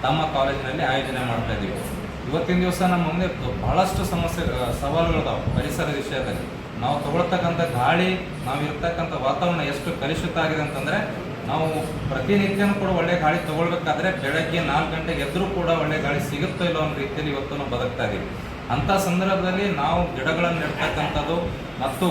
ತಮ್ಮ ಕಾಲೇಜಿನಲ್ಲಿ ಆಯೋಜನೆ ಮಾಡ್ತಾ ಇದ್ದೀವಿ. ಇವತ್ತಿನ ದಿವಸ ನಮ್ಮ ಮುಂದೆ ಬಹಳಷ್ಟು ಸವಾಲುಗಳಿದಾವೆ ಪರಿಸರ ವಿಷಯದಲ್ಲಿ. ನಾವು ತಗೊಳ್ತಕ್ಕಂಥ ಗಾಳಿ, ನಾವು ಇರ್ತಕ್ಕಂಥ ವಾತಾವರಣ ಎಷ್ಟು ಕಲುಷಿತ ಆಗಿದೆ ಅಂತಂದರೆ, ನಾವು ಪ್ರತಿನಿತ್ಯನೂ ಕೂಡ ಒಳ್ಳೆ ಗಾಳಿ ತಗೊಳ್ಬೇಕಾದ್ರೆ ಬೆಳಗ್ಗೆ 4 ಗಂಟೆಗೆ ಎದ್ರೂ ಕೂಡ ಒಳ್ಳೆ ಗಾಳಿ ಸಿಗುತ್ತೋ ಇಲ್ಲೋ ಅನ್ನೋ ರೀತಿಯಲ್ಲಿ ಇವತ್ತು ನಾವು ಬದುಕ್ತಾ ಇದ್ದೀವಿ. ಅಂಥ ಸಂದರ್ಭದಲ್ಲಿ ನಾವು ಗಿಡಗಳನ್ನು ನೆಡ್ತಕ್ಕಂಥದ್ದು ಮತ್ತು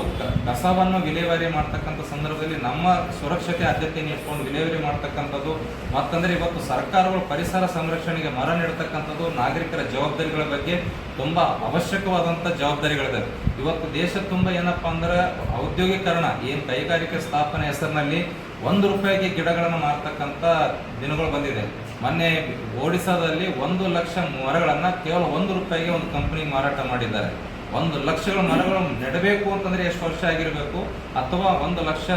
ಕಸವನ್ನು ವಿಲೇವಾರಿ ಮಾಡ್ತಕ್ಕಂಥ ಸಂದರ್ಭದಲ್ಲಿ ನಮ್ಮ ಸುರಕ್ಷತೆ ಆದ್ಯತೆಯನ್ನು ಇಟ್ಕೊಂಡು ವಿಲೇವಾರಿ ಮಾಡ್ತಕ್ಕಂಥದ್ದು, ಮತ್ತಂದರೆ ಇವತ್ತು ಸರ್ಕಾರಗಳು ಪರಿಸರ ಸಂರಕ್ಷಣೆಗೆ ಮರ ನೆಡ್ತಕ್ಕಂಥದ್ದು ನಾಗರಿಕರ ಜವಾಬ್ದಾರಿಗಳ ಬಗ್ಗೆ ತುಂಬ ಅವಶ್ಯಕವಾದಂಥ ಜವಾಬ್ದಾರಿಗಳಿದೆ. ಇವತ್ತು ದೇಶ ತುಂಬ ಏನಪ್ಪ ಅಂದ್ರೆ ಔದ್ಯೋಗೀಕರಣ, ಏನು ಕೈಗಾರಿಕೆ ಸ್ಥಾಪನೆ ಹೆಸರಿನಲ್ಲಿ 1 ರೂಪಾಯಿಗೆ ಗಿಡಗಳನ್ನು ಮಾರ್ತಕ್ಕಂಥ ದಿನಗಳು ಬಂದಿದೆ. ಮೊನ್ನೆ ಒಡಿಸ್ಸಾದಲ್ಲಿ 1 ಲಕ್ಷ ಮರಗಳನ್ನು ಕೇವಲ 1 ರೂಪಾಯಿಗೆ ಒಂದು ಕಂಪನಿಗೆ ಮಾರಾಟ ಮಾಡಿದ್ದಾರೆ. 1 ಲಕ್ಷ ಮರಗಳು ನೆಡಬೇಕು ಅಂತಂದರೆ ಎಷ್ಟು ವರ್ಷ ಆಗಿರಬೇಕು, ಅಥವಾ 1 ಲಕ್ಷ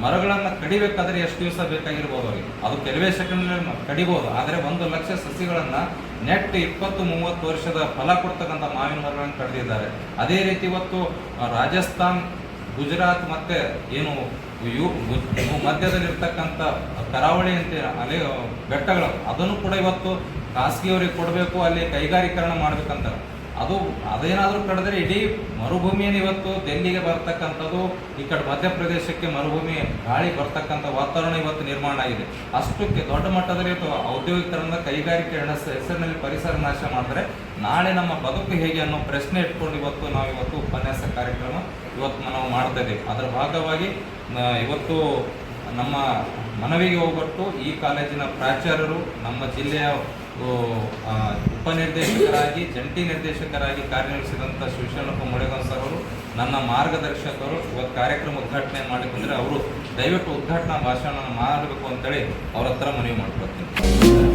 ಮರಗಳನ್ನು ಕಡಿಬೇಕಾದ್ರೆ ಎಷ್ಟು ದಿವಸ ಬೇಕಾಗಿರ್ಬೋದು ಅವರಿಗೆ. ಅದು ಕೆಲವೇ ಸೆಕೆಂಡ್ನಲ್ಲಿ ಕಡಿಬೋದು. ಆದರೆ 1 ಲಕ್ಷ ಸಸಿಗಳನ್ನು ನೆಟ್ 20-30 ವರ್ಷದ ಫಲ ಕೊಡ್ತಕ್ಕಂಥ ಮಾವಿನ ಮರಗಳನ್ನು ಕಡಿದಿದ್ದಾರೆ. ಅದೇ ರೀತಿ ಇವತ್ತು ರಾಜಸ್ಥಾನ್, ಗುಜರಾತ್ ಮತ್ತು ಏನು ಮಧ್ಯದಲ್ಲಿರ್ತಕ್ಕಂಥ ಕರಾವಳಿ ಅಂತ ಅಲೆ ಬೆಟ್ಟಗಳು, ಅದನ್ನು ಕೂಡ ಇವತ್ತು ಖಾಸಗಿಯವರಿಗೆ ಕೊಡಬೇಕು, ಅಲ್ಲಿ ಕೈಗಾರೀಕರಣ ಮಾಡ್ಬೇಕಂತ. ಅದೇನಾದರೂ ಕಡಿದ್ರೆ ಇಡೀ ಮರುಭೂಮಿಯನ್ನು ಇವತ್ತು ಡೆಲ್ಲಿಗೆ ಬರ್ತಕ್ಕಂಥದ್ದು, ಈ ಕಡೆ ಮಧ್ಯಪ್ರದೇಶಕ್ಕೆ ಮರುಭೂಮಿ ಗಾಳಿ ಬರ್ತಕ್ಕಂಥ ವಾತಾವರಣ ಇವತ್ತು ನಿರ್ಮಾಣ ಆಗಿದೆ. ಅಷ್ಟಕ್ಕೆ ದೊಡ್ಡ ಮಟ್ಟದಲ್ಲಿ ಇವತ್ತು ಔದ್ಯೋಗೀಕರಣದ ಕೈಗಾರಿಕರಣ ಹೆಸರಿನಲ್ಲಿ ಪರಿಸರ ನಾಶ ಮಾಡಿದ್ರೆ ನಾಳೆ ನಮ್ಮ ಬದುಕು ಹೇಗೆ ಅನ್ನೋ ಪ್ರಶ್ನೆ ಇಟ್ಕೊಂಡು ಇವತ್ತು ಉಪನ್ಯಾಸ ಕಾರ್ಯಕ್ರಮ ನಾವು ಮಾಡ್ತಾ ಇದ್ದೀವಿ. ಅದರ ಭಾಗವಾಗಿ ಇವತ್ತು ನಮ್ಮ ಮನವಿಗೆ ಹೋಗ್ಬಿಟ್ಟು ಈ ಕಾಲೇಜಿನ ಪ್ರಾಚಾರ್ಯರು, ನಮ್ಮ ಜಿಲ್ಲೆಯ ಉಪನಿರ್ದೇಶಕರಾಗಿ, ಜಂಟಿ ನಿರ್ದೇಶಕರಾಗಿ ಕಾರ್ಯನಿರ್ವಹಿಸಿದಂಥ ಶಿವಶರಣಪ್ಪ ಮುಳೆಗನ್ ಸರ್ ಅವರು ನನ್ನ ಮಾರ್ಗದರ್ಶಕರು. ಇವತ್ತು ಕಾರ್ಯಕ್ರಮ ಉದ್ಘಾಟನೆ ಮಾಡಬೇಕಂದ್ರೆ ಅವರು ದಯವಿಟ್ಟು ಉದ್ಘಾಟನಾ ಭಾಷಣ ಮಾಡಬೇಕು ಅಂತೇಳಿ ಅವ್ರ ಹತ್ರ ಮನವಿ ಮಾಡ್ಕೊಳ್ತೀನಿ.